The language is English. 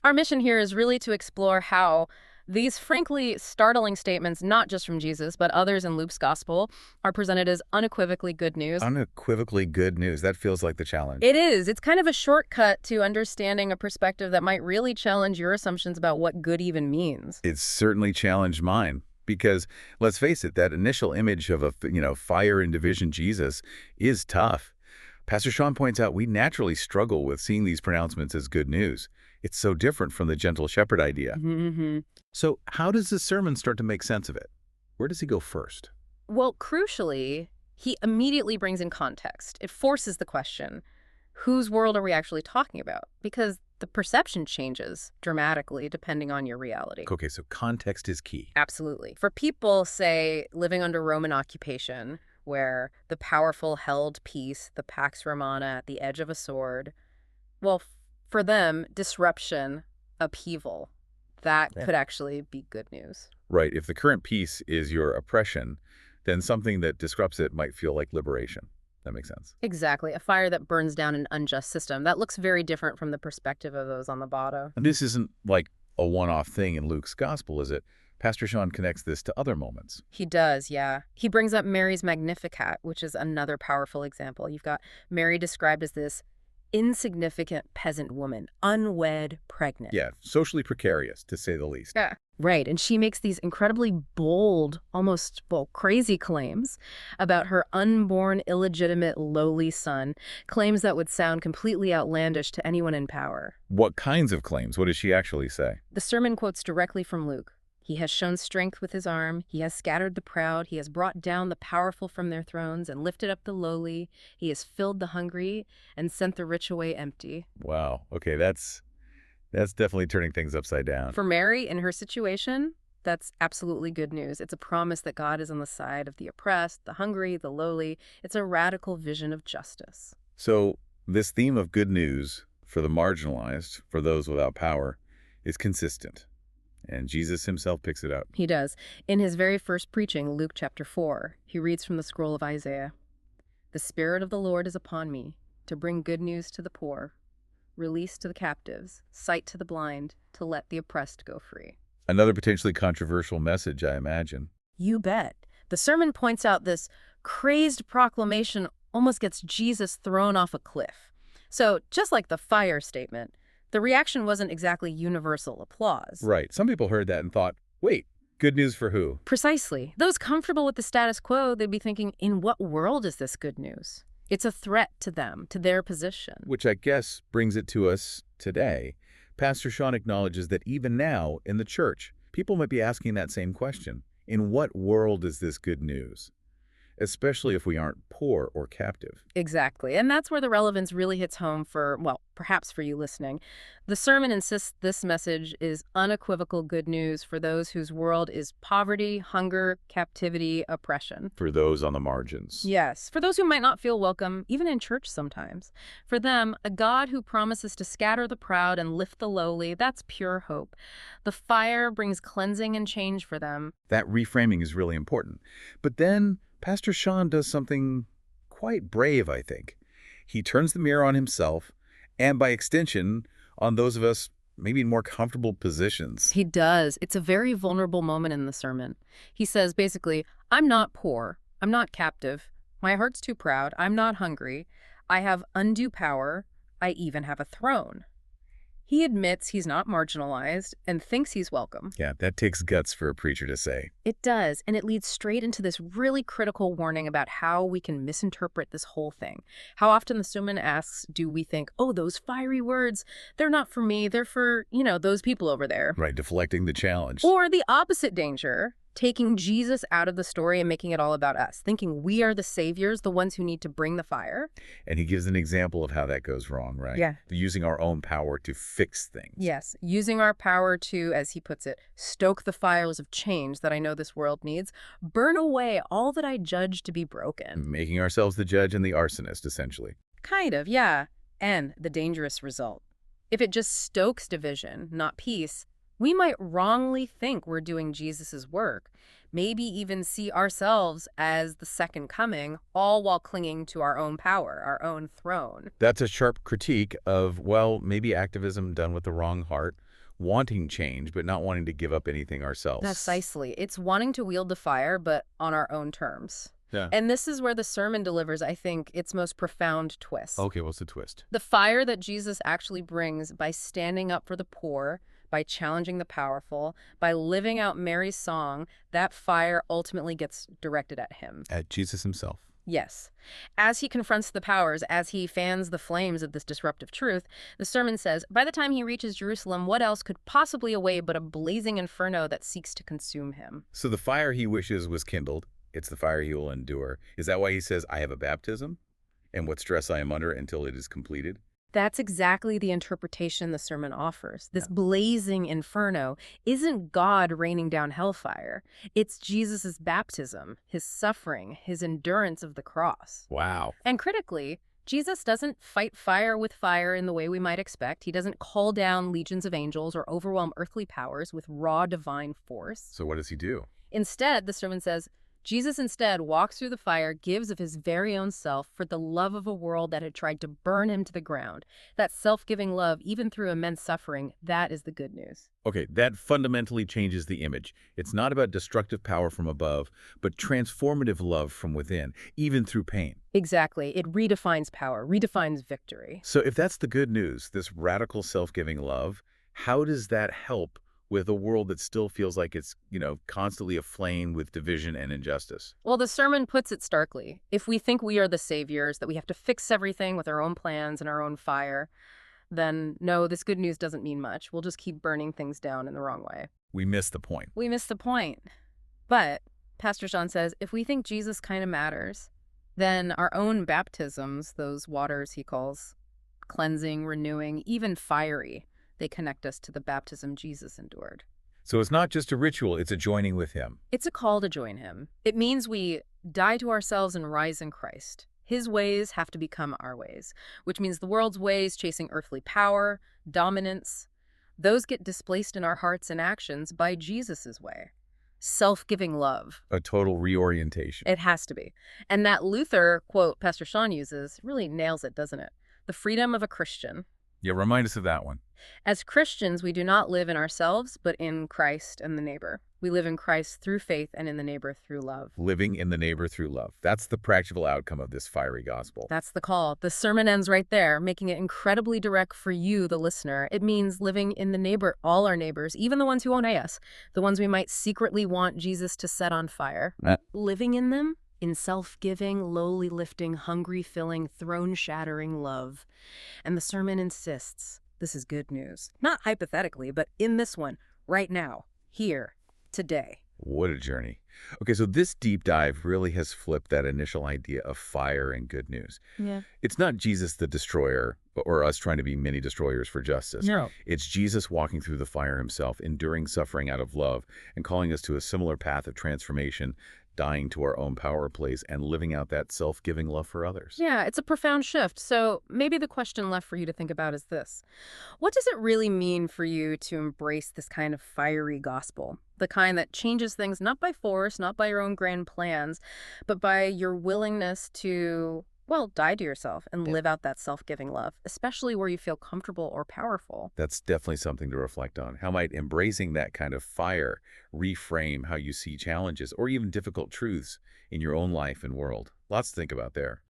Our mission here is really to explore how these frankly startling statements, not just from Jesus, but others in Luke's gospel, are presented as unequivocally good news. Unequivocally good news. That feels like the challenge. It is. It's kind of a shortcut to understanding a perspective that might really challenge your assumptions about what good even means. It's certainly challenged mine. Because, let's face it, that initial image of a, fire and division Jesus is tough. Pastor Sean points out we naturally struggle with seeing these pronouncements as good news. It's so different from the gentle shepherd idea. Mm-hmm. So how does the sermon start to make sense of it? Where does he go first? Well, crucially, he immediately brings in context. It forces the question, whose world are we actually talking about? Because the perception changes dramatically depending on your reality. Okay, so context is key. Absolutely. For people, say, living under Roman occupation, where the powerful held peace, the Pax Romana at the edge of a sword, well, for them, disruption, upheaval, that could actually be good news. Right. If the current peace is your oppression, then something that disrupts it might feel like liberation. That makes sense. Exactly. A fire that burns down an unjust system. That looks very different from the perspective of those on the bottom. And this isn't like a one-off thing in Luke's gospel, is it? Pastor Sean connects this to other moments. He does, yeah. He brings up Mary's Magnificat, which is another powerful example. You've got Mary described as this insignificant peasant woman, unwed, pregnant. Yeah, socially precarious, to say the least. Yeah. Right, and she makes these incredibly bold, almost, well, crazy claims about her unborn, illegitimate, lowly son, claims that would sound completely outlandish to anyone in power. What kinds of claims? What does she actually say? The sermon quotes directly from Luke. He has shown strength with his arm. He has scattered the proud. He has brought down the powerful from their thrones and lifted up the lowly. He has filled the hungry and sent the rich away empty. Wow. Okay, that's definitely turning things upside down. For Mary, in her situation, that's absolutely good news. It's a promise that God is on the side of the oppressed, the hungry, the lowly. It's a radical vision of justice. So this theme of good news for the marginalized, for those without power, is consistent. And Jesus himself picks it up. He does. In his very first preaching, Luke chapter 4, he reads from the scroll of Isaiah. The Spirit of the Lord is upon me, to bring good news to the poor, release to the captives, sight to the blind, to let the oppressed go free. Another potentially controversial message, I imagine. You bet. The sermon points out this crazed proclamation almost gets Jesus thrown off a cliff. So, just like the fire statement, the reaction wasn't exactly universal applause. Right. Some people heard that and thought, wait, good news for who? Precisely. Those comfortable with the status quo, they'd be thinking, in what world is this good news? It's a threat to them, to their position. Which I guess brings it to us today. Pastor Sean acknowledges that even now, in the church, people might be asking that same question. In what world is this good news? Especially if we aren't poor or captive. Exactly. And that's where the relevance really hits home for, well, perhaps for you listening. The sermon insists this message is unequivocal good news for those whose world is poverty, hunger, captivity, oppression. For those on the margins. Yes, for those who might not feel welcome, even in church sometimes. For them, a God who promises to scatter the proud and lift the lowly, that's pure hope. The fire brings cleansing and change for them. That reframing is really important. But then Pastor Sean does something quite brave, I think. He turns the mirror on himself, and by extension, on those of us maybe in more comfortable positions. He does. It's a very vulnerable moment in the sermon. He says, basically, I'm not poor. I'm not captive. My heart's too proud. I'm not hungry. I have undue power. I even have a throne. He admits he's not marginalized and thinks he's welcome. Yeah, that takes guts for a preacher to say. It does, and it leads straight into this really critical warning about how we can misinterpret this whole thing. How often the sermon asks, do we think, oh, those fiery words, they're not for me, they're for, those people over there. Right, deflecting the challenge. Or the opposite danger, taking Jesus out of the story and making it all about us, thinking we are the saviors, the ones who need to bring the fire. And he gives an example of how that goes wrong, right? Yeah. Using our own power to fix things. Yes, using our power to, as he puts it, stoke the fires of change that I know this world needs, burn away all that I judge to be broken. Making ourselves the judge and the arsonist, essentially. Kind of, yeah. And the dangerous result. If it just stokes division, not peace, we might wrongly think we're doing Jesus's work, maybe even see ourselves as the second coming, all while clinging to our own power, our own throne. That's a sharp critique of, well, maybe activism done with the wrong heart wanting change, but not wanting to give up anything ourselves. Precisely. It's wanting to wield the fire, but on our own terms. Yeah. And this is where the sermon delivers, I think, its most profound twist. Okay, what's the twist? The fire that Jesus actually brings by standing up for the poor, by challenging the powerful, by living out Mary's song, that fire ultimately gets directed at him. At Jesus himself. Yes. As he confronts the powers, as he fans the flames of this disruptive truth, the sermon says, by the time he reaches Jerusalem, what else could possibly await but a blazing inferno that seeks to consume him? So the fire he wishes was kindled. It's the fire he will endure. Is that why he says, I have a baptism? And what stress I am under until it is completed? That's exactly the interpretation the sermon offers. This blazing inferno isn't God raining down hellfire. It's Jesus' baptism, his suffering, his endurance of the cross. Wow. And critically, Jesus doesn't fight fire with fire in the way we might expect. He doesn't call down legions of angels or overwhelm earthly powers with raw divine force. So what does he do? Instead, the sermon says, Jesus instead walks through the fire, gives of his very own self for the love of a world that had tried to burn him to the ground. That self-giving love, even through immense suffering, that is the good news. Okay, that fundamentally changes the image. It's not about destructive power from above, but transformative love from within, even through pain. Exactly. It redefines power, redefines victory. So if that's the good news, this radical self-giving love, how does that help with a world that still feels like it's, constantly aflame with division and injustice? Well, the sermon puts it starkly. If we think we are the saviors, that we have to fix everything with our own plans and our own fire, then no, this good news doesn't mean much. We'll just keep burning things down in the wrong way. We miss the point. We miss the point. But, Pastor Sean says, if we think Jesus kind of matters, then our own baptisms, those waters he calls cleansing, renewing, even fiery, they connect us to the baptism Jesus endured. So it's not just a ritual, it's a joining with him. It's a call to join him. It means we die to ourselves and rise in Christ. His ways have to become our ways, which means the world's ways chasing earthly power, dominance, those get displaced in our hearts and actions by Jesus's way. Self-giving love. A total reorientation. It has to be. And that Luther quote Pastor Sean uses really nails it, doesn't it? The freedom of a Christian. Yeah, remind us of that one. As Christians, we do not live in ourselves, but in Christ and the neighbor. We live in Christ through faith and in the neighbor through love. Living in the neighbor through love. That's the practical outcome of this fiery gospel. That's the call. The sermon ends right there, making it incredibly direct for you, the listener. It means living in the neighbor, all our neighbors, even the ones who won't us, the ones we might secretly want Jesus to set on fire. Living in them in self-giving, lowly lifting, hungry filling, throne-shattering love. And the sermon insists, this is good news. Not hypothetically, but in this one, right now, here, today. What a journey. Okay, so this deep dive really has flipped that initial idea of fire and good news. Yeah. It's not Jesus the destroyer or us trying to be mini destroyers for justice. No. It's Jesus walking through the fire himself, enduring suffering out of love, and calling us to a similar path of transformation, dying to our own power plays and living out that self-giving love for others. Yeah, it's a profound shift. So maybe the question left for you to think about is this. What does it really mean for you to embrace this kind of fiery gospel? The kind that changes things not by force, not by your own grand plans, but by your willingness to, well, die to yourself and live out that self-giving love, especially where you feel comfortable or powerful. That's definitely something to reflect on. How might embracing that kind of fire reframe how you see challenges or even difficult truths in your own life and world? Lots to think about there.